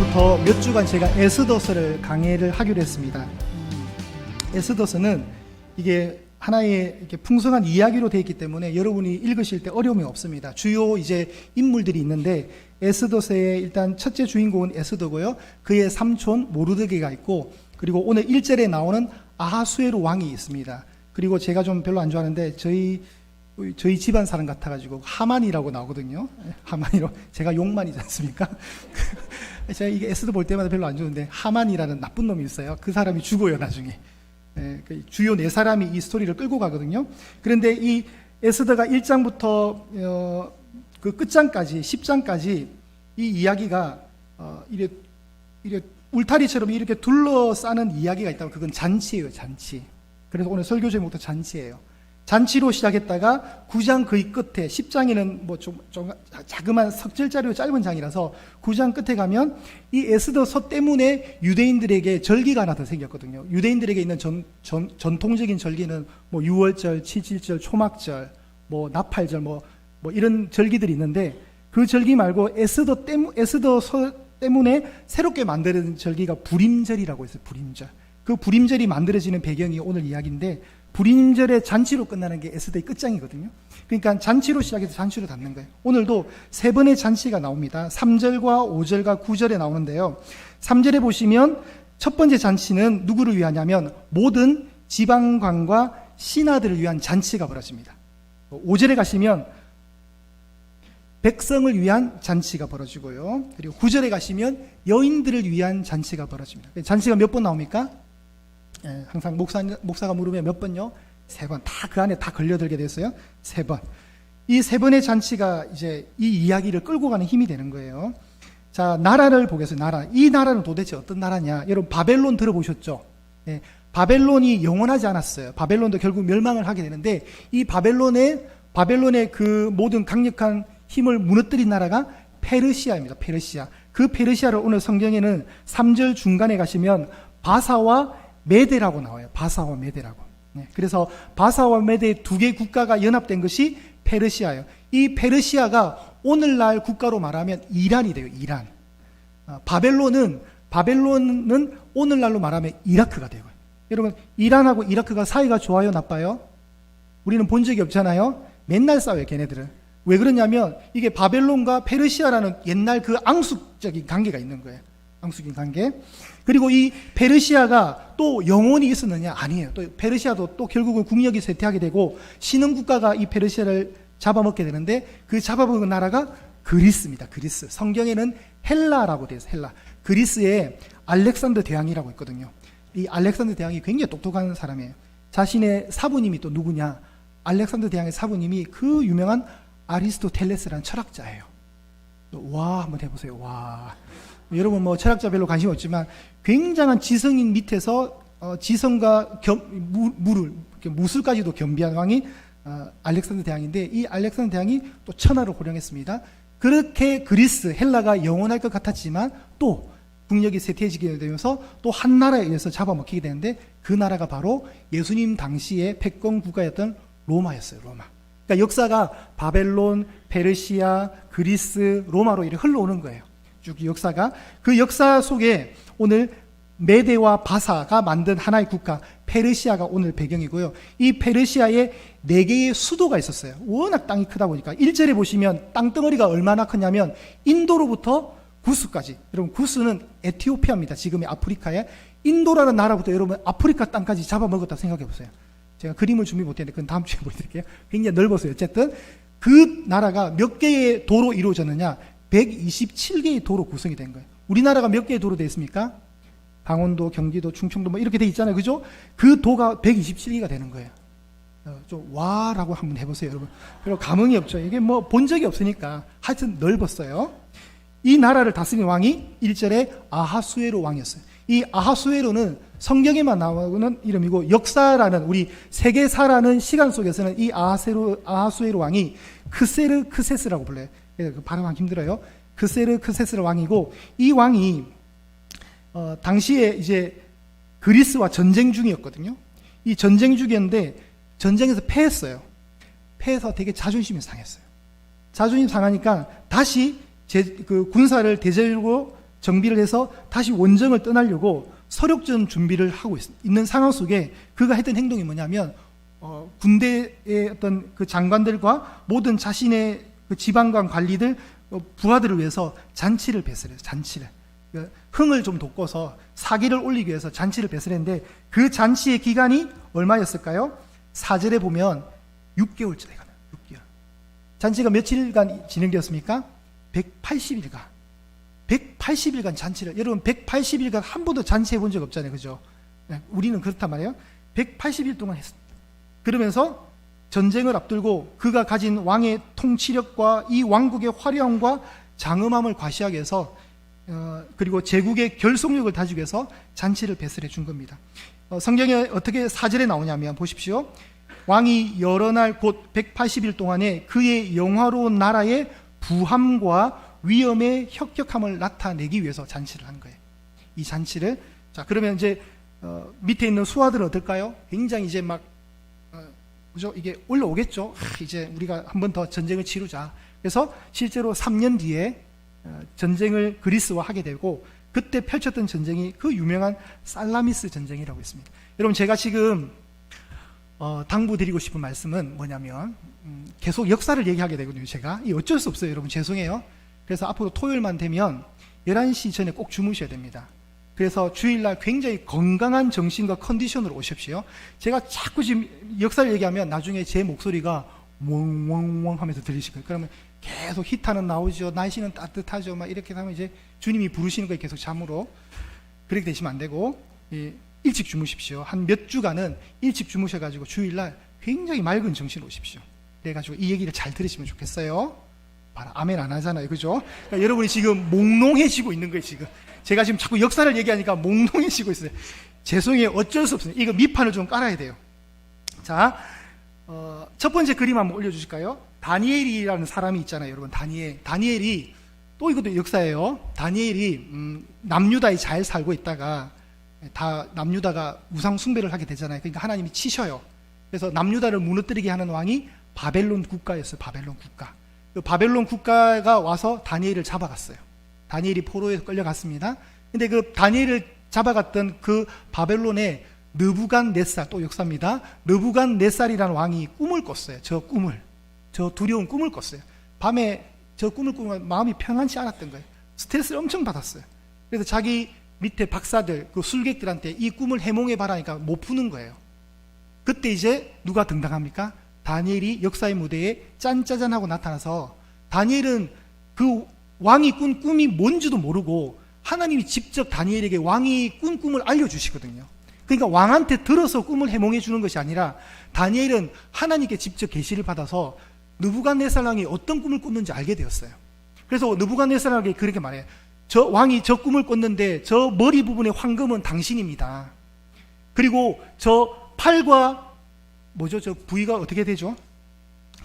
이제부터 몇 주간 제가 에스더서를 강의를 하기로 했습니다. 에스더서는 이게 하나의 이렇게 풍성한 이야기로 되어 있기 때문에 여러분이 읽으실 때 어려움이 없습니다. 주요 이제 인물들이 있는데 에스더서의 일단 첫째 주인공은 에스더고요. 그의 삼촌 모르드게가 있고, 그리고 오늘 1절에 나오는 아하수에로 왕이 있습니다. 그리고 제가 좀 별로 안 좋아하는데 저희 집안 사람 같아가지고 하만이라고 나오거든요. 하만이로 제가 욕만이지 않습니까? 제가 이게 에스더 볼 때마다 별로 안 좋은데 하만이라는 나쁜 놈이 있어요. 그 사람이 죽어요 나중에. 그 주요 네 사람이 이 스토리를 끌고 가거든요. 그런데 이 에스더가 1장부터 그 끝장까지 10장까지 이 이야기가 이래 울타리처럼 이렇게 둘러싸는 이야기가 있다고. 그건 잔치예요, 잔치. 그래서 오늘 설교 제목도 잔치예요. 잔치로 시작했다가 9장 거의 끝에 10장에는 뭐 좀 자그만 석질자료 짧은 장이라서 9장 끝에 가면 이 에스더서 때문에 유대인들에게 절기가 하나 더 생겼거든요. 유대인들에게 있는 전통적인 절기는 뭐 유월절, 칠칠절, 초막절, 뭐 나팔절, 뭐 이런 절기들이 있는데 그 절기 말고 에스더서 때문에 새롭게 만들어진 절기가 불임절이라고 있어요. 불임절. 그 불임절이 만들어지는 배경이 오늘 이야기인데, 불임절의 잔치로 끝나는 게 에스더의 끝장이거든요. 그러니까 잔치로 시작해서 잔치로 닫는 거예요. 오늘도 세 번의 잔치가 나옵니다. 3절과 5절과 9절에 나오는데요. 3절에 보시면 첫 번째 잔치는 누구를 위하냐면 모든 지방관과 신하들을 위한 잔치가 벌어집니다. 5절에 가시면 백성을 위한 잔치가 벌어지고요. 그리고 9절에 가시면 여인들을 위한 잔치가 벌어집니다. 잔치가 몇 번 나옵니까? 항상 목사가 물으면 몇 번요? 3번. 다 그 안에 다 걸려들게 됐어요. 3번. 이 3번의 잔치가 이제 이 이야기를 끌고 가는 힘이 되는 거예요. 자, 나라를 보겠습니다. 나라. 이 나라는 도대체 어떤 나라냐? 여러분 바벨론 들어보셨죠? 네, 바벨론이 영원하지 않았어요. 바벨론도 결국 멸망을 하게 되는데, 이 바벨론의 그 모든 강력한 힘을 무너뜨린 나라가 페르시아입니다. 페르시아. 그 페르시아를 오늘 성경에는 3절 중간에 가시면 바사와 메데라고 나와요. 바사와 메데라고. 네, 그래서 바사와 메데 두 개 국가가 연합된 것이 페르시아예요. 이 페르시아가 오늘날 국가로 말하면 이란이 돼요. 이란. 바벨론은 오늘날로 말하면 이라크가 되고요. 여러분, 이란하고 이라크가 사이가 좋아요, 나빠요? 우리는 본 적이 없잖아요. 맨날 싸워요, 걔네들은. 왜 그러냐면 이게 바벨론과 페르시아라는 옛날 그 앙숙적인 관계가 있는 거예요. 앙숙인 관계. 그리고 이 페르시아가 또 영원히 있었느냐? 아니에요. 또 페르시아도 또 결국은 국력이 쇠퇴하게 되고 신흥 국가가 이 페르시아를 잡아먹게 되는데, 그 잡아먹은 나라가 그리스입니다. 그리스. 성경에는 헬라라고 되어 있어요. 헬라. 그리스에 알렉산더 대왕이라고 있거든요. 이 알렉산더 대왕이 굉장히 똑똑한 사람이에요. 자신의 사부님이 또 누구냐? 알렉산더 대왕의 사부님이 그 유명한 아리스토텔레스라는 철학자예요. 와, 한번 해보세요. 와. 여러분 뭐 철학자 별로 관심 없지만 굉장한 지성인 밑에서 지성과 무술까지도 겸비한 왕이 알렉산더 대왕인데, 이 알렉산더 대왕이 또 천하를 호령했습니다. 그렇게 그리스, 헬라가 영원할 것 같았지만 또 국력이 쇠퇴해지게 되면서 또 한 나라에 의해서 잡아먹히게 되는데, 그 나라가 바로 예수님 당시의 패권 국가였던 로마였어요. 로마. 그러니까 역사가 바벨론, 페르시아, 그리스, 로마로 이렇게 흘러오는 거예요. 쭉 역사가. 그 역사 속에 오늘 메데와 바사가 만든 하나의 국가 페르시아가 오늘 배경이고요. 이 페르시아에 4개의 수도가 있었어요. 워낙 땅이 크다 보니까 1절에 보시면 땅덩어리가 얼마나 크냐면 인도로부터 구스까지. 여러분, 구스는 에티오피아입니다. 지금의 아프리카에. 인도라는 나라부터 여러분 아프리카 땅까지 잡아먹었다 생각해 보세요. 제가 그림을 준비 못했는데 그건 다음 주에 보여드릴게요. 굉장히 넓었어요. 어쨌든 그 나라가 몇 개의 도로 이루어졌느냐? 127개의 도로 구성이 된 거예요. 우리나라가 몇 개의 도로 되어 있습니까? 강원도, 경기도, 충청도 뭐 이렇게 돼 있잖아요. 그죠? 그 도가 127개가 되는 거예요. 좀 와라고 한번 해보세요, 여러분. 별로 감흥이 없죠. 이게 뭐 본 적이 없으니까. 하여튼 넓었어요. 이 나라를 다스린 왕이 1절에 아하수에로 왕이었어요. 이 아하수에로는 성경에만 나오는 이름이고, 역사라는 우리 세계사라는 시간 속에서는 이 아하수에로 왕이 크세르크세스라고 불러요. 발음하기 힘들어요. 크세르크세스 왕이고, 이 왕이 당시에 이제 그리스와 전쟁 중이었거든요. 이 전쟁 중이었는데 전쟁에서 패했어요. 패해서 되게 자존심이 상했어요. 자존심 상하니까 다시 그 군사를 되돌고 정비를 해서 다시 원정을 떠나려고 서력전 준비를 하고 있는 상황 속에 그가 했던 행동이 뭐냐면 군대의 어떤 그 장관들과 모든 자신의 그 지방관 관리들 부하들을 위해서 잔치를 배설해요. 잔치를. 흥을 좀 돋궈서 사기를 올리기 위해서 잔치를 배설했는데 그 잔치의 기간이 얼마였을까요? 4절에 보면 6개월째가 나요. 6개월. 잔치가 며칠간 진행되었습니까? 180일간. 180일간 잔치를, 여러분 180일간 한 번도 잔치해 본 적 없잖아요. 그죠? 네, 우리는 그렇단 말이에요. 180일 동안 했습니다. 그러면서 전쟁을 앞두고 그가 가진 왕의 통치력과 이 왕국의 화려함과 장엄함을 과시하기 위해서 그리고 제국의 결속력을 다지기 위해서 잔치를 배설해 준 겁니다. 성경에 어떻게 4절에 나오냐면 보십시오. 왕이 여러 날 곧 180일 동안에 그의 영화로운 나라의 부함과 위엄의 혁혁함을 나타내기 위해서 잔치를 한 거예요. 이 잔치를. 자, 그러면 이제 밑에 있는 수하들은 어떨까요? 굉장히 이제 막 그죠? 이게 올라오겠죠. 이제 우리가 한 번 더 전쟁을 치르자. 그래서 실제로 3년 뒤에 전쟁을 그리스와 하게 되고 그때 펼쳤던 전쟁이 그 유명한 살라미스 전쟁이라고 있습니다. 여러분 제가 지금 당부드리고 싶은 말씀은 뭐냐면 계속 역사를 얘기하게 되거든요. 제가 이 어쩔 수 없어요. 여러분 죄송해요. 그래서 앞으로 토요일만 되면 11시 전에 꼭 주무셔야 됩니다. 그래서 주일날 굉장히 건강한 정신과 컨디션으로 오십시오. 제가 자꾸 지금 역사를 얘기하면 나중에 제 목소리가 웡웡웡 하면서 들리실 거예요. 그러면 계속 히타는 나오죠. 날씨는 따뜻하죠. 막 이렇게 하면 이제 주님이 부르시는 거에 계속 잠으로 그렇게 되시면 안 되고 일찍 주무십시오. 한 몇 주간은 일찍 주무셔가지고 주일날 굉장히 맑은 정신으로 오십시오. 그래가지고 이 얘기를 잘 들으시면 좋겠어요. 봐라, 아멘 안 하잖아요. 그죠? 그러니까 여러분이 지금 몽롱해지고 있는 거예요. 지금 제가 지금 자꾸 역사를 얘기하니까 몽롱해지고 있어요. 죄송해요. 어쩔 수 없어요. 이거 밑판을 좀 깔아야 돼요. 자, 첫 번째 그림 한번 올려주실까요? 다니엘이라는 사람이 있잖아요. 여러분 다니엘이 또 이것도 역사예요. 다니엘이 남유다에 잘 살고 있다가 다 남유다가 우상 숭배를 하게 되잖아요. 그러니까 하나님이 치셔요. 그래서 남유다를 무너뜨리게 하는 왕이 바벨론 국가였어요. 바벨론 국가. 그 바벨론 국가가 와서 다니엘을 잡아갔어요. 다니엘이 포로에 끌려갔습니다. 근데 그 다니엘을 잡아갔던 그 바벨론의 느부갓네살, 또 역사입니다. 느부갓네살이라는 왕이 꿈을 꿨어요. 저 두려운 꿈을 꿨어요. 밤에 저 꿈을 꾸면 마음이 편안치 않았던 거예요. 스트레스를 엄청 받았어요. 그래서 자기 밑에 박사들, 그 술객들한테 이 꿈을 해몽해 봐라니까 못 푸는 거예요. 그때 이제 누가 등장합니까? 다니엘이 역사의 무대에 짠짜잔하고 나타나서 다니엘은 그 왕이 꾼 꿈이 뭔지도 모르고 하나님이 직접 다니엘에게 왕이 꾼 꿈을 알려주시거든요. 그러니까 왕한테 들어서 꿈을 해몽해 주는 것이 아니라 다니엘은 하나님께 직접 계시를 받아서 느부갓네살 왕이 어떤 꿈을 꿨는지 알게 되었어요. 그래서 느부갓네살 왕에게 그렇게 말해요. 저 왕이 저 꿈을 꿨는데 저 머리 부분의 황금은 당신입니다. 그리고 저 팔과 뭐죠? 저 부위가 어떻게 되죠?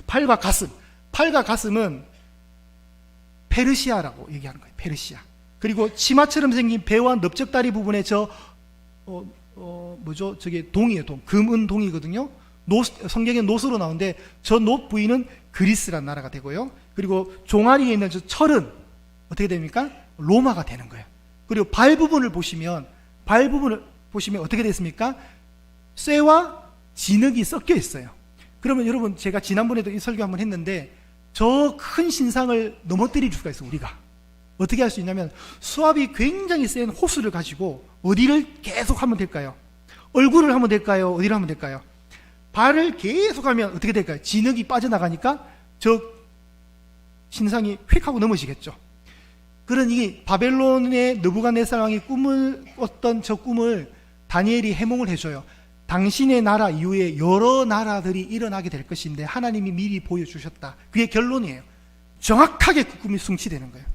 팔과 가슴은 페르시아라고 얘기하는 거예요. 페르시아. 그리고 치마처럼 생긴 배와 넓적다리 부분에 뭐죠? 저게 동이에요. 금은 동이거든요. 성경에 노스로 나오는데 저 노 부위는 그리스라는 나라가 되고요. 그리고 종아리에 있는 저 철은 어떻게 됩니까? 로마가 되는 거예요. 그리고 발 부분을 보시면 어떻게 됐습니까? 쇠와 진흙이 섞여 있어요. 그러면 여러분 제가 지난번에도 이 설교 한번 했는데 저 큰 신상을 넘어뜨릴 수가 있어요. 우리가 어떻게 할 수 있냐면 수압이 굉장히 센 호수를 가지고 어디를 계속 하면 될까요? 얼굴을 하면 될까요? 어디를 하면 될까요? 발을 계속 하면 어떻게 될까요? 진흙이 빠져나가니까 저 신상이 휙 하고 넘어지겠죠. 그러니 바벨론의 느부갓네살 왕이 꿈을 꿨던 저 꿈을 다니엘이 해몽을 해줘요. 당신의 나라 이후에 여러 나라들이 일어나게 될 것인데 하나님이 미리 보여주셨다. 그게 결론이에요. 정확하게 그 꿈이 성취되는 거예요.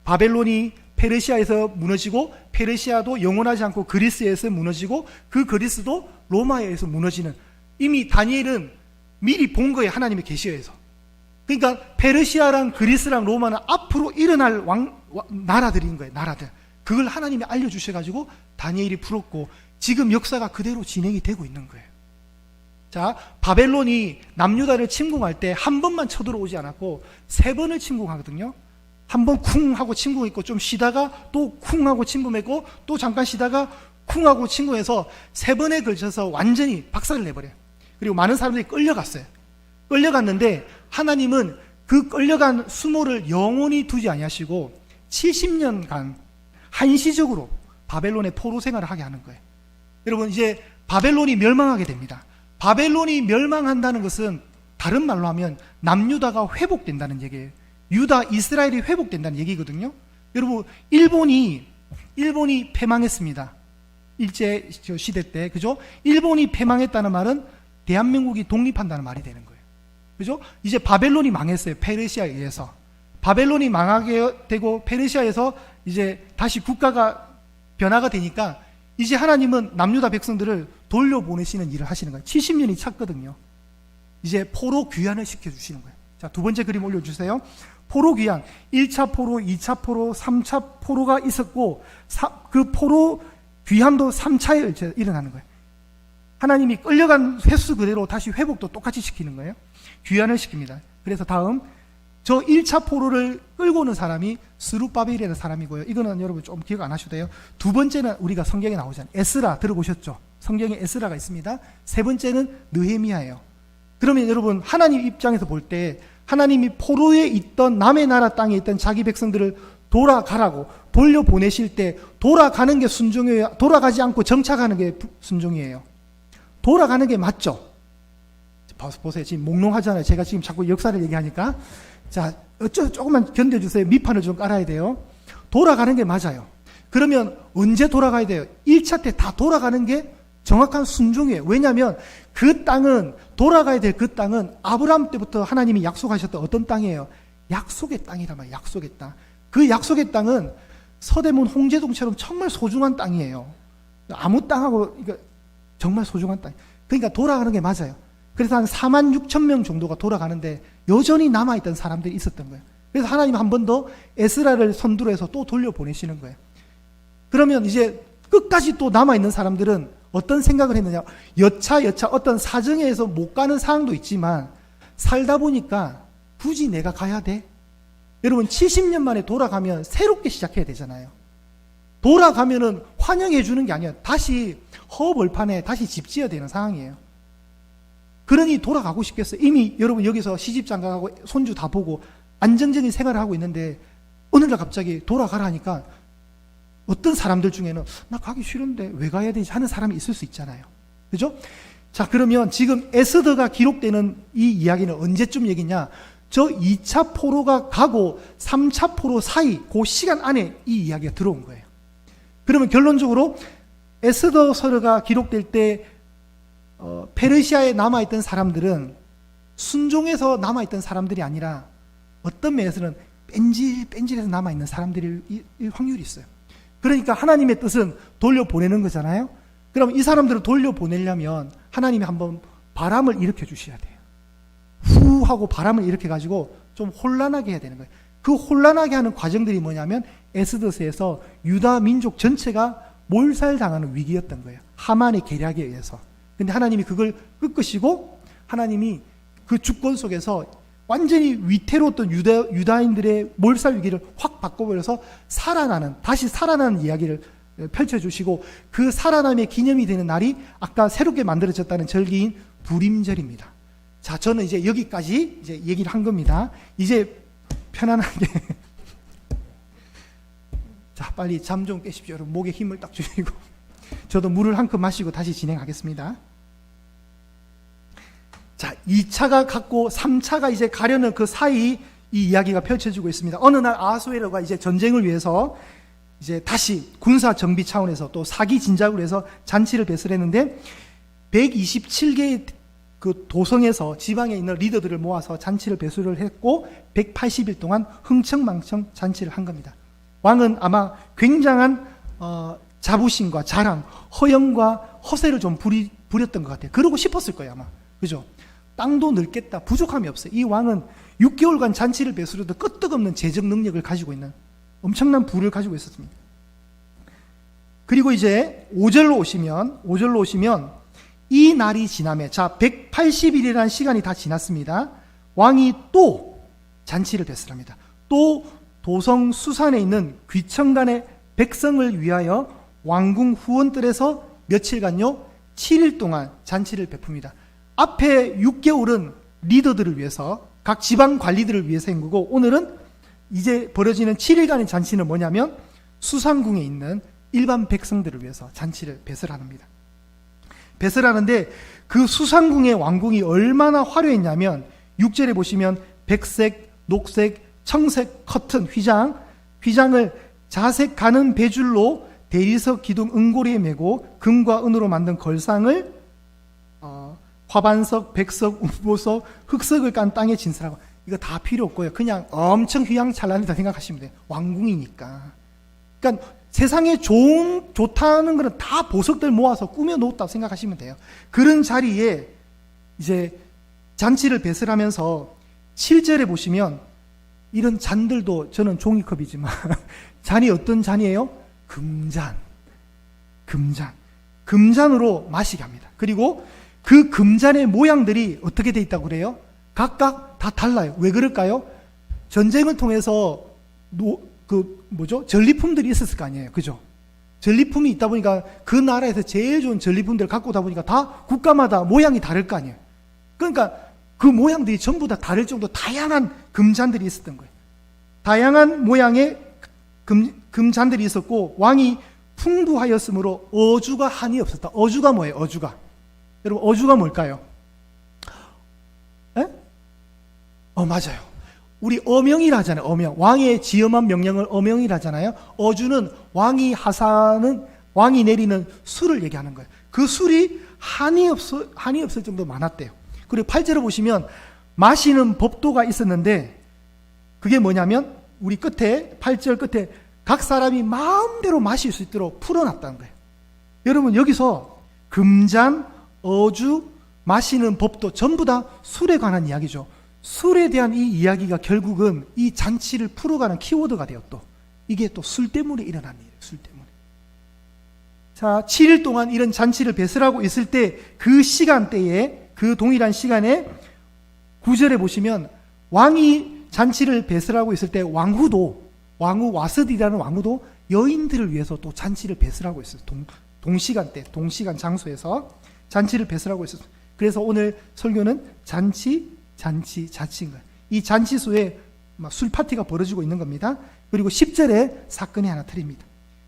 바벨론이 페르시아에서 무너지고 페르시아도 영원하지 않고 그리스에서 무너지고 그 그리스도 로마에 의해서 무너지는, 이미 다니엘은 미리 본 거예요. 하나님의 계시에서. 그러니까 페르시아랑 그리스랑 로마는 앞으로 일어날 나라들인 거예요. 나라들. 그걸 하나님이 알려주셔가지고 다니엘이 풀었고 지금 역사가 그대로 진행이 되고 있는 거예요. 자, 바벨론이 남유다를 침공할 때 한 번만 쳐들어오지 않았고 3번을 침공하거든요. 한번 쿵 하고 침공했고 좀 쉬다가 또 쿵 하고 침공했고 또 잠깐 쉬다가 쿵 하고 침공해서 3번에 걸쳐서 완전히 박살을 내버려요. 그리고 많은 사람들이 끌려갔어요. 끌려갔는데 하나님은 그 끌려간 수모를 영원히 두지 아니하시고 70년간 한시적으로 바벨론의 포로 생활을 하게 하는 거예요. 여러분, 이제 바벨론이 멸망하게 됩니다. 바벨론이 멸망한다는 것은 다른 말로 하면 남유다가 회복된다는 얘기예요. 유다, 이스라엘이 회복된다는 얘기거든요. 여러분, 일본이 패망했습니다. 일제 시대 때, 그죠? 일본이 패망했다는 말은 대한민국이 독립한다는 말이 되는 거예요. 그죠? 이제 바벨론이 망했어요. 페르시아에 의해서. 바벨론이 망하게 되고 페르시아에서 이제 다시 국가가 변화가 되니까 이제 하나님은 남유다 백성들을 돌려보내시는 일을 하시는 거예요. 70년이 찼거든요. 이제 포로 귀환을 시켜주시는 거예요. 자, 두 번째 그림 올려주세요. 포로 귀환. 1차 포로, 2차 포로, 3차 포로가 있었고 그 포로 귀환도 3차에 일어나는 거예요. 하나님이 끌려간 횟수 그대로 다시 회복도 똑같이 시키는 거예요. 귀환을 시킵니다. 그래서 다음, 저 1차 포로를 끌고 오는 사람이 스룹바벨이라는 사람이고요. 이거는 여러분 좀 기억 안 하셔도 돼요. 두 번째는 우리가 성경에 나오잖아요. 에스라 들어보셨죠? 성경에 에스라가 있습니다. 세 번째는 느헤미야예요. 그러면 여러분, 하나님 입장에서 볼 때 하나님이 포로에 있던 남의 나라 땅에 있던 자기 백성들을 돌아가라고 돌려보내실 때 돌아가는 게 순종이에요? 돌아가지 않고 정착하는 게 순종이에요? 돌아가는 게 맞죠? 보세요. 지금 몽롱하잖아요. 제가 지금 자꾸 역사를 얘기하니까. 자, 조금만 견뎌주세요. 밑판을 좀 깔아야 돼요. 돌아가는 게 맞아요. 그러면 언제 돌아가야 돼요? 1차 때 다 돌아가는 게 정확한 순종이에요. 왜냐하면 그 땅은, 돌아가야 될 그 땅은 아브라함 때부터 하나님이 약속하셨던 어떤 땅이에요? 약속의 땅이란 말이에요. 약속의 땅. 그 약속의 땅은 서대문 홍제동처럼 정말 소중한 땅이에요. 아무 땅하고 정말 소중한 땅. 그러니까 돌아가는 게 맞아요. 그래서 한 4만 6천 명 정도가 돌아가는데 여전히 남아있던 사람들이 있었던 거예요. 그래서 하나님 한 번 더 에스라를 선두로 해서 또 돌려보내시는 거예요. 그러면 이제 끝까지 또 남아있는 사람들은 어떤 생각을 했느냐. 여차 어떤 사정에 의해서 못 가는 상황도 있지만 살다 보니까 굳이 내가 가야 돼? 여러분, 70년 만에 돌아가면 새롭게 시작해야 되잖아요. 돌아가면은 환영해 주는 게 아니에요. 다시 허벌판에 다시 집 지어야 되는 상황이에요. 그러니 돌아가고 싶겠어요. 이미 여러분 여기서 시집장가가고 손주 다 보고 안정적인 생활을 하고 있는데 어느 날 갑자기 돌아가라 하니까 어떤 사람들 중에는 나 가기 싫은데 왜 가야 되지 하는 사람이 있을 수 있잖아요. 그죠? 자, 그러면 지금 에스더가 기록되는 이 이야기는 언제쯤 얘기냐? 저 2차 포로가 가고 3차 포로 사이 그 시간 안에 이 이야기가 들어온 거예요. 그러면 결론적으로 에스더서가 기록될 때 페르시아에 남아있던 사람들은 순종해서 남아있던 사람들이 아니라 어떤 면에서는 뺀질뺀질해서 남아있는 사람들일 확률이 있어요. 그러니까 하나님의 뜻은 돌려보내는 거잖아요. 그럼 이 사람들을 돌려보내려면 하나님이 한번 바람을 일으켜 주셔야 돼요. 후 하고 바람을 일으켜가지고 좀 혼란하게 해야 되는 거예요. 그 혼란하게 하는 과정들이 뭐냐면 에스더서에서 유다 민족 전체가 몰살당하는 위기였던 거예요. 하만의 계략에 의해서. 근데 하나님이 그걸 끄끄시고 하나님이 그 주권 속에서 완전히 위태로웠던 유다인들의 몰살 위기를 확 바꿔버려서 다시 살아나는 이야기를 펼쳐주시고 그 살아남의 기념이 되는 날이 아까 새롭게 만들어졌다는 절기인 부림절입니다. 자, 저는 이제 여기까지 이제 얘기를 한 겁니다. 이제 편안하게 자, 빨리 잠 좀 깨십시오. 여러분, 목에 힘을 딱 주시고 저도 물을 한 컵 마시고 다시 진행하겠습니다. 자, 2차가 갔고 3차가 이제 가려는 그 사이 이 이야기가 펼쳐지고 있습니다. 어느 날 아하수에로가 이제 전쟁을 위해서 이제 다시 군사 정비 차원에서 또 사기 진작을 해서 잔치를 배설했는데 127개의 그 도성에서 지방에 있는 리더들을 모아서 잔치를 배설을 했고 180일 동안 흥청망청 잔치를 한 겁니다. 왕은 아마 굉장한 자부심과 자랑, 허영과 허세를 좀 부렸던 것 같아요. 그러고 싶었을 거예요, 아마. 그죠? 땅도 넓겠다. 부족함이 없어요. 이 왕은 6개월간 잔치를 배설해도 끄떡없는 재정 능력을 가지고 있는 엄청난 부를 가지고 있었습니다. 그리고 이제 5절로 오시면 이 날이 지나면, 자, 180일이라는 시간이 다 지났습니다. 왕이 또 잔치를 배설합니다. 또 도성 수산에 있는 귀천간의 백성을 위하여 왕궁 후원들에서 며칠간요 7일 동안 잔치를 베풉니다. 앞에 6개월은 리더들을 위해서 각 지방 관리들을 위해서 한 거고, 오늘은 이제 벌어지는 7일간의 잔치는 뭐냐면 수상궁에 있는 일반 백성들을 위해서 잔치를 배설합니다. 배설하는데 그 수상궁의 왕궁이 얼마나 화려했냐면 6절에 보시면 백색, 녹색, 청색 커튼 휘장을 자색 가는 배줄로 대리석 기둥 은고리에 메고 금과 은으로 만든 걸상을 화반석, 백석, 우보석, 흑석을 깐 땅에 진설하고, 이거 다 필요 없고요. 그냥 엄청 휘황찬란하다 생각하시면 돼요. 왕궁이니까. 그러니까 세상에 좋다는 거는 다 보석들 모아서 꾸며 놓았다고 생각하시면 돼요. 그런 자리에 이제 잔치를 배설하면서 7절에 보시면 이런 잔들도, 저는 종이컵이지만 잔이 어떤 잔이에요? 금잔으로 마시게 합니다. 그리고 그 금잔의 모양들이 어떻게 돼 있다고 그래요? 각각 다 달라요. 왜 그럴까요? 전쟁을 통해서 전리품들이 있었을 거 아니에요. 그죠? 전리품이 있다 보니까 그 나라에서 제일 좋은 전리품들을 갖고 오다 보니까 다 국가마다 모양이 다를 거 아니에요. 그러니까 그 모양들이 전부 다 다를 정도 다양한 금잔들이 있었던 거예요. 다양한 모양의 금잔들이 있었고, 왕이 풍부하였으므로 어주가 한이 없었다. 어주가 뭐예요? 어주가. 여러분, 어주가 뭘까요? 맞아요. 우리 어명이라 하잖아요. 어명. 왕의 지엄한 명령을 어명이라 하잖아요. 어주는 왕이 내리는 술을 얘기하는 거예요. 그 술이 한이 없을 정도 많았대요. 그리고 8절을 보시면 마시는 법도가 있었는데, 그게 뭐냐면 우리 끝에 8절 끝에 각 사람이 마음대로 마실 수 있도록 풀어놨다는 거예요. 여러분, 여기서 금잔, 어주, 마시는 법도 전부 다 술에 관한 이야기죠. 술에 대한 이 이야기가 결국은 이 잔치를 풀어가는 키워드가 되었고, 이게 또 술 때문에 일어난 일이에요. 술 때문에. 자, 7일 동안 이런 잔치를 배설하고 있을 때, 그 시간대에, 그 동일한 시간에 9절에 보시면 왕이 잔치를 배설하고 있을 때 왕후 와스디라는 왕후도 여인들을 위해서 또 잔치를 배설하고 있어요. 동시간 장소에서 잔치를 배설하고 있었어요. 그래서 오늘 설교는 잔치인 거예요. 이 잔치소에 술 파티가 벌어지고 있는 겁니다. 그리고 10절에 사건이 하나 터집니다.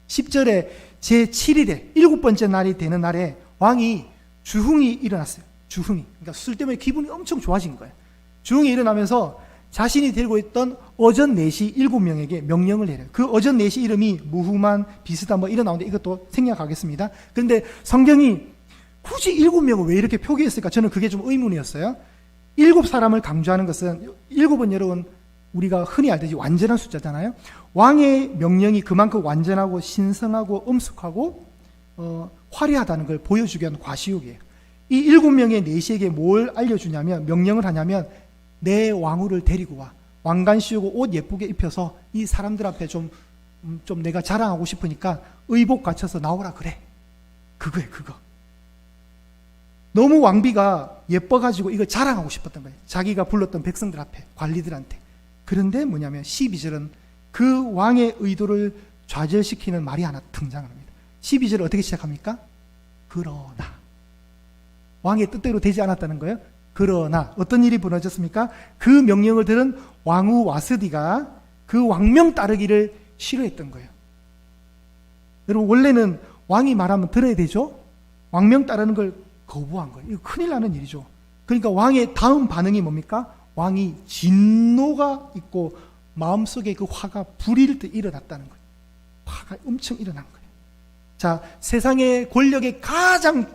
10절에 제7일에 7번째 날이 되는 날에 왕이 주흥이 일어났어요. 그러니까 술 때문에 기분이 엄청 좋아진 거예요. 주흥이 일어나면서 자신이 들고 있던 어전 내시 7명에게 명령을 내려요. 그 어전 내시 이름이 무후만, 비스다 이런 나오는데 이것도 생략하겠습니다. 그런데 성경이 굳이 7명을 왜 이렇게 표기했을까? 저는 그게 좀 의문이었어요. 7사람을 강조하는 것은, 7은 여러분 우리가 흔히 알듯이 완전한 숫자잖아요. 왕의 명령이 그만큼 완전하고 신성하고 엄숙하고 화려하다는 걸 보여주기 위한 과시욕이에요. 이 7명의 내시에게 뭘 알려주냐면, 명령을 하냐면, 내 왕후를 데리고 와. 왕관 씌우고 옷 예쁘게 입혀서 이 사람들 앞에 좀 내가 자랑하고 싶으니까 의복 갖춰서 나오라 그래. 그거예요, 그거. 너무 왕비가 예뻐가지고 이걸 자랑하고 싶었던 거예요. 자기가 불렀던 백성들 앞에, 관리들한테. 그런데 뭐냐면 12절은 그 왕의 의도를 좌절시키는 말이 하나 등장합니다. 12절 어떻게 시작합니까? 그러나. 왕의 뜻대로 되지 않았다는 거예요. 그러나 어떤 일이 벌어졌습니까? 그 명령을 들은 왕후 와스디가 그 왕명 따르기를 싫어했던 거예요. 여러분, 원래는 왕이 말하면 들어야 되죠? 왕명 따르는 걸 거부한 거예요. 이거 큰일 나는 일이죠. 그러니까 왕의 다음 반응이 뭡니까? 왕이 진노가 있고 마음속에 그 화가 불일 듯 일어났다는 거예요. 화가 엄청 일어난 거예요. 자, 세상의 권력의 가장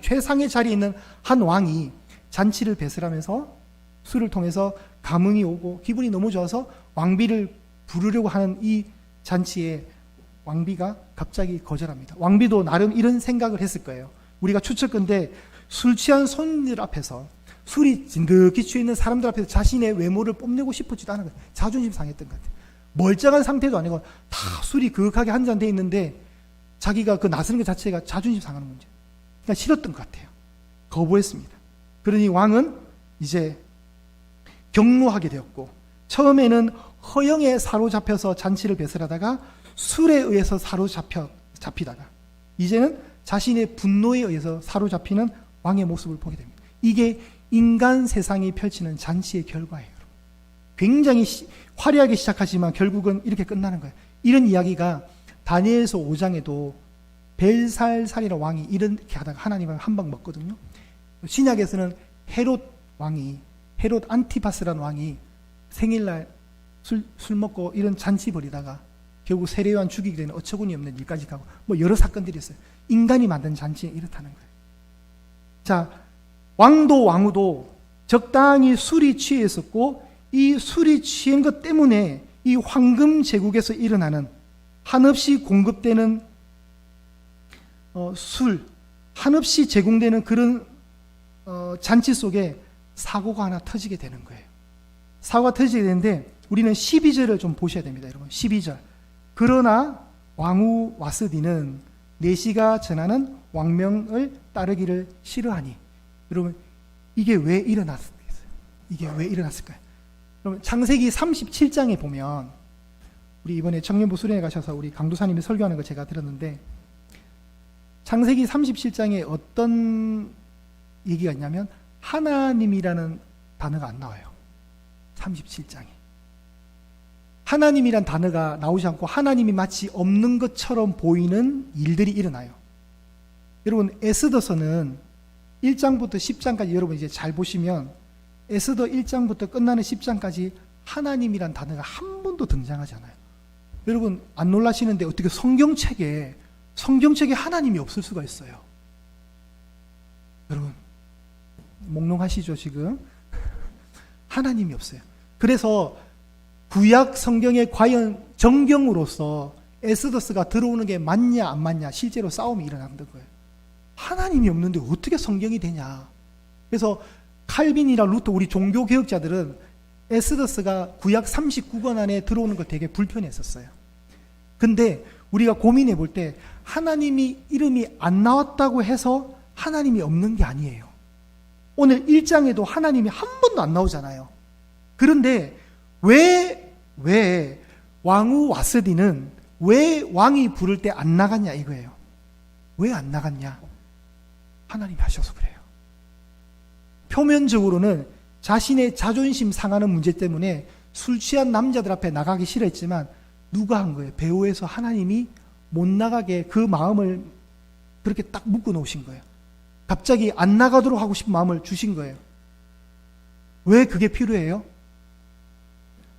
최상의 자리에 있는 한 왕이 잔치를 배설하면서 술을 통해서 감흥이 오고 기분이 너무 좋아서 왕비를 부르려고 하는 이 잔치에 왕비가 갑자기 거절합니다. 왕비도 나름 이런 생각을 했을 거예요. 우리가 추측컨대 술 취한 손님들 앞에서, 술이 진득히 취해 있는 사람들 앞에서 자신의 외모를 뽐내고 싶었지도 않은 거예요. 자존심 상했던 것 같아요. 멀쩡한 상태도 아니고 다 술이 그윽하게 한 잔 돼 있는데 자기가 그 나서는 것 자체가 자존심 상하는 문제. 그러니까 싫었던 것 같아요. 거부했습니다. 그러니 왕은 이제 경로하게 되었고, 처음에는 허영에 사로잡혀서 잔치를 배설하다가 술에 의해서 사로잡히다가 이제는 자신의 분노에 의해서 사로잡히는 왕의 모습을 보게 됩니다. 이게 인간 세상이 펼치는 잔치의 결과예요. 굉장히 화려하게 시작하지만 결국은 이렇게 끝나는 거예요. 이런 이야기가 다니엘서 5장에도 벨살살이라는 왕이 이렇게 하다가 하나님을 한 방 먹거든요. 신약에서는 헤롯 안티파스라는 왕이 생일날 술 먹고 이런 잔치 벌이다가 결국 세례요한 죽이게 되는 어처구니 없는 일까지 가고 뭐 여러 사건들이 있어요. 인간이 만든 잔치에 이렇다는 거예요. 자, 왕후도 적당히 술이 취해 있었고 이 술이 취한 것 때문에 이 황금 제국에서 일어나는 한없이 공급되는 술, 한없이 제공되는 그런 잔치 속에 사고가 하나 터지게 되는 거예요. 사고가 터지게 되는데 우리는 12절을 좀 보셔야 됩니다. 여러분 12절. 그러나 왕후 와스디는 내시가 전하는 왕명을 따르기를 싫어하니. 여러분 이게 왜 일어났을까요? 이게 왜 일어났을까요? 여러분 창세기 37장에 보면 우리 이번에 청년부 수련회 가셔서 우리 강도사님이 설교하는 거 제가 들었는데 창세기 37장에 어떤 얘기가 있냐면 하나님이라는 단어가 안 나와요. 37장에. 하나님이란 단어가 나오지 않고 하나님이 마치 없는 것처럼 보이는 일들이 일어나요. 여러분 에스더서는 1장부터 10장까지 여러분 이제 잘 보시면 에스더 1장부터 끝나는 10장까지 하나님이란 단어가 한 번도 등장하지 않아요. 여러분 안 놀라시는데 어떻게 성경책에 하나님이 없을 수가 있어요. 여러분 몽롱하시죠 지금? 하나님이 없어요. 그래서 구약 성경에 과연 정경으로서 에스더스가 들어오는 게 맞냐 안 맞냐 실제로 싸움이 일어나는 거예요. 하나님이 없는데 어떻게 성경이 되냐. 그래서 칼빈이나 루터 우리 종교개혁자들은 에스더스가 구약 39권 안에 들어오는 걸 되게 불편했었어요. 근데 우리가 고민해 볼 때 하나님이 이름이 안 나왔다고 해서 하나님이 없는 게 아니에요. 오늘 1장에도 하나님이 한 번도 안 나오잖아요. 그런데 왜 왕후 와스디는 왜 왕이 부를 때 안 나갔냐 이거예요. 왜 안 나갔냐? 하나님이 하셔서 그래요. 표면적으로는 자신의 자존심 상하는 문제 때문에 술 취한 남자들 앞에 나가기 싫어했지만 누가 한 거예요? 배후에서 하나님이 못 나가게 그 마음을 그렇게 딱 묶어 놓으신 거예요. 갑자기 안 나가도록 하고 싶은 마음을 주신 거예요. 왜 그게 필요해요?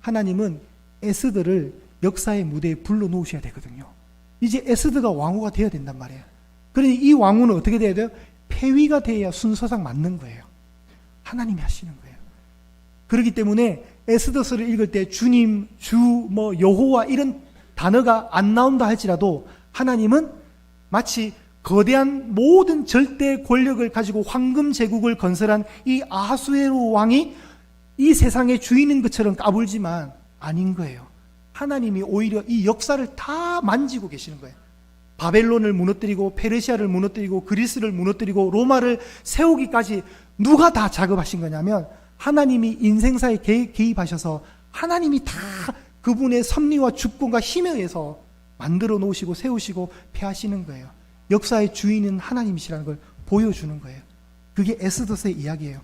하나님은 에스더를 역사의 무대에 불러 놓으셔야 되거든요. 이제 에스더가 왕후가 되어야 된단 말이에요. 그러니 이 왕후는 어떻게 돼야 돼요? 폐위가 돼야 순서상 맞는 거예요. 하나님이 하시는 거예요. 그렇기 때문에 에스더서를 읽을 때 주님, 주, 여호와 이런 단어가 안 나온다 할지라도 하나님은 마치 거대한 모든 절대 권력을 가지고 황금 제국을 건설한 이 아하수에로 왕이 이 세상의 주인인 것처럼 까불지만 아닌 거예요. 하나님이 오히려 이 역사를 다 만지고 계시는 거예요. 바벨론을 무너뜨리고 페르시아를 무너뜨리고 그리스를 무너뜨리고 로마를 세우기까지 누가 다 작업하신 거냐면 하나님이 인생사에 개입하셔서 하나님이 다 그분의 섭리와 주권과 힘에 의해서 만들어 놓으시고 세우시고 폐하시는 거예요. 역사의 주인은 하나님이시라는 걸 보여주는 거예요. 그게 에스더서의 이야기예요.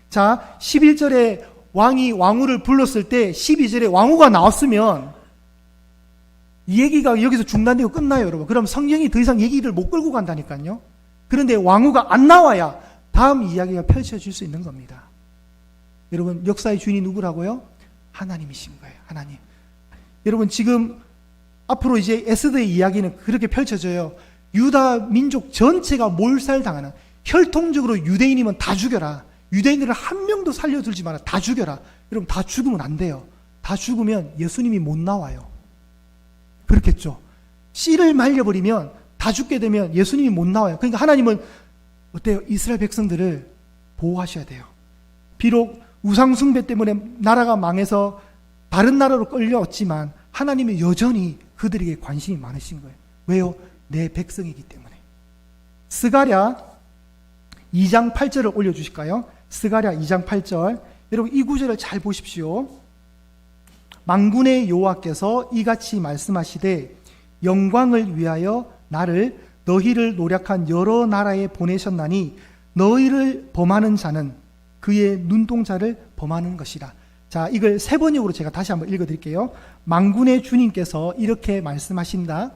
자, 11절에 왕이 왕후를 불렀을 때 12절에 왕후가 나왔으면 이 얘기가 여기서 중단되고 끝나요, 여러분. 그럼 성경이 더 이상 얘기를 못 끌고 간다니까요. 그런데 왕후가 안 나와야 다음 이야기가 펼쳐질 수 있는 겁니다. 여러분, 역사의 주인이 누구라고요? 하나님이신 거예요. 하나님. 여러분, 지금 앞으로 이제 에스더의 이야기는 그렇게 펼쳐져요. 유다 민족 전체가 몰살당하는, 혈통적으로 유대인이면 다 죽여라. 유대인들을 한 명도 살려두지 마라. 다 죽여라. 여러분, 다 죽으면 안 돼요. 다 죽으면 예수님이 못 나와요. 그렇겠죠. 씨를 말려버리면 다 죽게 되면 예수님이 못 나와요. 그러니까 하나님은 어때요? 이스라엘 백성들을 보호하셔야 돼요. 비록 우상숭배 때문에 나라가 망해서 다른 나라로 끌려왔지만 하나님은 여전히 그들에게 관심이 많으신 거예요. 왜요? 내 백성이기 때문에. 스가랴 2장 8절을 올려주실까요? 스가랴 2장 8절. 여러분 이 구절을 잘 보십시오. 만군의 여호와께서 이같이 말씀하시되 영광을 위하여 나를 너희를 노력한 여러 나라에 보내셨나니 너희를 범하는 자는 그의 눈동자를 범하는 것이라. 자, 이걸 세 번역으로 제가 다시 한번 읽어드릴게요. 만군의 주님께서 이렇게 말씀하신다.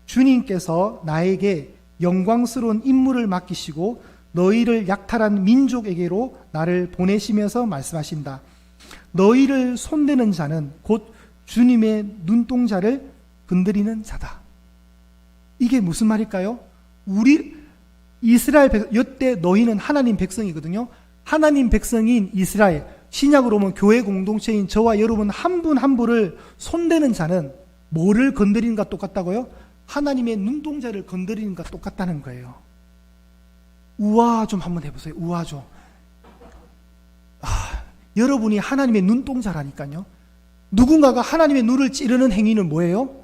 주님께서 나에게 영광스러운 임무를 맡기시고 너희를 약탈한 민족에게로 나를 보내시면서 말씀하신다. 너희를 손대는 자는 곧 주님의 눈동자를 건드리는 자다. 이게 무슨 말일까요? 우리 이스라엘 백성, 여태 너희는 하나님 백성이거든요. 하나님 백성인 이스라엘, 신약으로 보면 교회 공동체인 저와 여러분 한 분 한 분을 손대는 자는 뭐를 건드리는 것 똑같다고요? 하나님의 눈동자를 건드리는 것 똑같다는 거예요. 우아 좀 한번 해보세요. 우아 좀. 여러분이 하나님의 눈동자라니까요. 누군가가 하나님의 눈을 찌르는 행위는 뭐예요?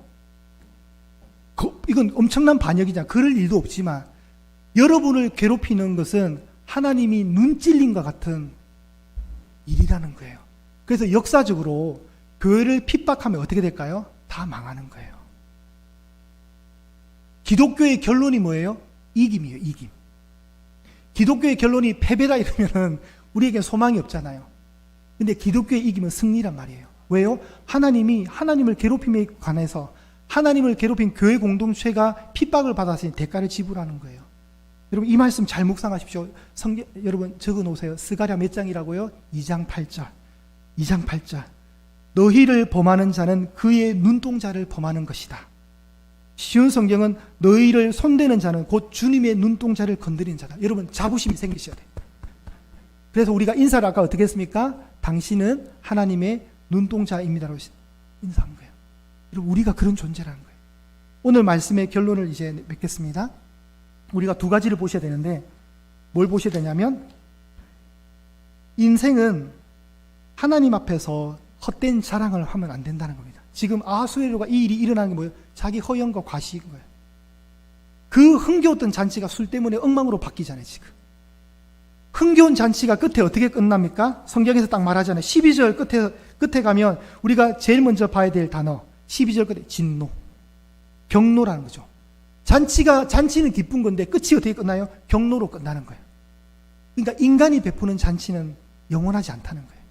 이건 엄청난 반역이잖아. 그럴 일도 없지만 여러분을 괴롭히는 것은 하나님이 눈 찔린과 같은 일이라는 거예요. 그래서 역사적으로 교회를 핍박하면 어떻게 될까요? 다 망하는 거예요. 기독교의 결론이 뭐예요? 이김이에요. 이김. 기독교의 결론이 패배다 이러면은 우리에게 소망이 없잖아요. 근데 기독교의 이김은 승리란 말이에요. 왜요? 하나님이 하나님을 괴롭힘에 관해서 하나님을 괴롭힌 교회 공동체가 핍박을 받았으니 대가를 지불하는 거예요. 여러분 이 말씀 잘 묵상하십시오. 성경 여러분 적어 놓으세요. 스가랴 몇 장이라고요? 2장 8절. 2장 8절. 너희를 범하는 자는 그의 눈동자를 범하는 것이다. 쉬운 성경은 너희를 손대는 자는 곧 주님의 눈동자를 건드리는 자다. 여러분 자부심이 생기셔야 돼요. 그래서 우리가 인사를 아까 어떻게 했습니까? 당신은 하나님의 눈동자입니다라고 인사한 거예요. 여러분 우리가 그런 존재라는 거예요. 오늘 말씀의 결론을 이제 맺겠습니다. 우리가 두 가지를 보셔야 되는데 뭘 보셔야 되냐면 인생은 하나님 앞에서 헛된 자랑을 하면 안 된다는 겁니다. 지금 아하수에로가 이 일이 일어나는 게 뭐예요? 자기 허영과 과시인 거예요. 그 흥겨웠던 잔치가 술 때문에 엉망으로 바뀌잖아요. 지금 흥겨운 잔치가 끝에 어떻게 끝납니까? 성경에서 딱 말하잖아요. 12절 끝에 가면 우리가 제일 먼저 봐야 될 단어 12절 끝에 진노, 경노라는 거죠. 잔치는 기쁜 건데 끝이 어떻게 끝나요? 경노로 끝나는 거예요. 그러니까 인간이 베푸는 잔치는 영원하지 않다는 거예요.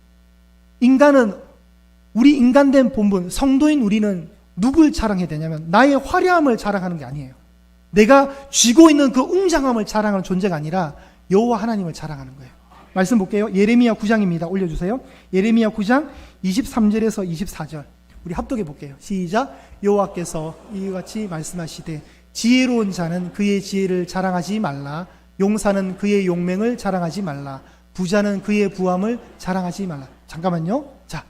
인간은 우리 인간된 본분, 성도인 우리는 누굴 자랑해야 되냐면 나의 화려함을 자랑하는 게 아니에요. 내가 쥐고 있는 그 웅장함을 자랑하는 존재가 아니라 여호와 하나님을 자랑하는 거예요. 말씀 볼게요. 예레미야 9장입니다. 올려주세요. 예레미야 9장 23절에서 24절 우리 합독해 볼게요. 시작. 여호와께서 이와 같이 말씀하시되 지혜로운 자는 그의 지혜를 자랑하지 말라. 용사는 그의 용맹을 자랑하지 말라. 부자는 그의 부함을 자랑하지 말라. 잠깐만요. 자,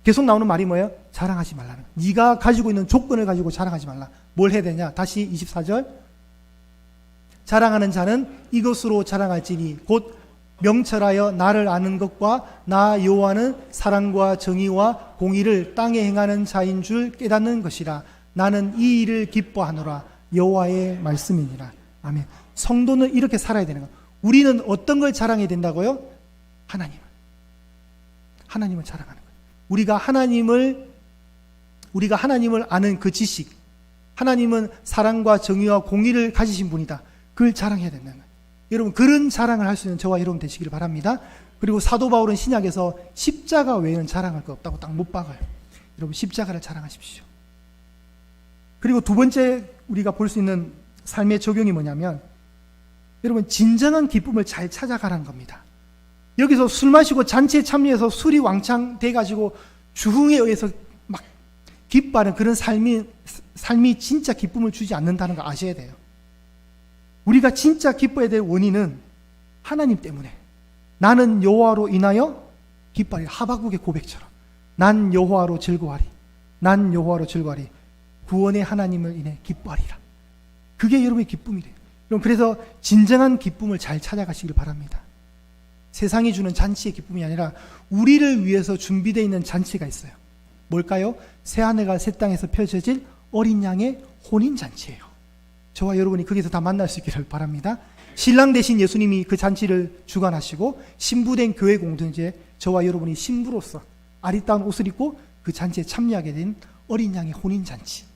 계속 나오는 말이 뭐예요? 자랑하지 말라는 거예요. 네가 가지고 있는 조건을 가지고 자랑하지 말라. 뭘 해야 되냐? 다시 24절. 자랑하는 자는 이것으로 자랑할지니 곧 명철하여 나를 아는 것과 나 여호와는 사랑과 정의와 공의를 땅에 행하는 자인 줄 깨닫는 것이라. 나는 이 일을 기뻐하노라. 여호와의 말씀이니라. 아멘. 성도는 이렇게 살아야 되는 거예요. 우리는 어떤 걸 자랑해야 된다고요? 하나님을 자랑하는 거예요. 우리가 하나님을 아는 그 지식, 하나님은 사랑과 정의와 공의를 가지신 분이다. 그걸 자랑해야 된다는 거예요. 여러분 그런 자랑을 할 수 있는 저와 여러분 되시기를 바랍니다. 그리고 사도 바울은 신약에서 십자가 외에는 자랑할 것 없다고 딱 못 박아요. 여러분 십자가를 자랑하십시오. 그리고 두 번째 우리가 볼 수 있는 삶의 적용이 뭐냐면 여러분 진정한 기쁨을 잘 찾아가라는 겁니다. 여기서 술 마시고 잔치에 참여해서 술이 왕창 돼가지고 주흥에 의해서 막 기뻐하는 그런 삶이 진짜 기쁨을 주지 않는다는 거 아셔야 돼요. 우리가 진짜 기뻐해야 될 원인은 하나님 때문에 나는 여호와로 인하여 기뻐하리. 하박국의 고백처럼 난 여호와로 즐거워하리. 난 여호와로 즐거워하리. 구원의 하나님을 인해 기뻐하리라. 그게 여러분의 기쁨이 돼요. 여러분 그래서 진정한 기쁨을 잘 찾아가시길 바랍니다. 세상이 주는 잔치의 기쁨이 아니라 우리를 위해서 준비되어 있는 잔치가 있어요. 뭘까요? 새하늘과 새 땅에서 펼쳐질 어린 양의 혼인잔치예요. 저와 여러분이 거기서 다 만날 수 있기를 바랍니다. 신랑 대신 예수님이 그 잔치를 주관하시고 신부된 교회 공동체 저와 여러분이 신부로서 아리따운 옷을 입고 그 잔치에 참여하게 된 어린 양의 혼인잔치.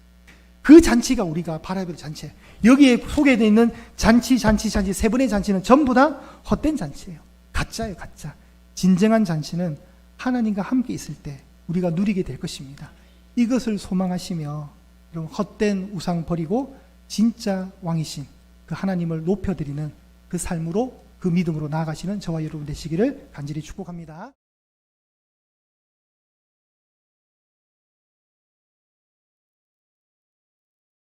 그 잔치가 우리가 바라야 될 잔치예요. 여기에 소개되어 있는 잔치 세 번의 잔치는 전부 다 헛된 잔치예요. 가짜예요, 가짜. 진정한 잔치는 하나님과 함께 있을 때 우리가 누리게 될 것입니다. 이것을 소망하시며 여러분 헛된 우상 버리고 진짜 왕이신 그 하나님을 높여드리는 그 삶으로 그 믿음으로 나아가시는 저와 여러분 되시기를 간절히 축복합니다.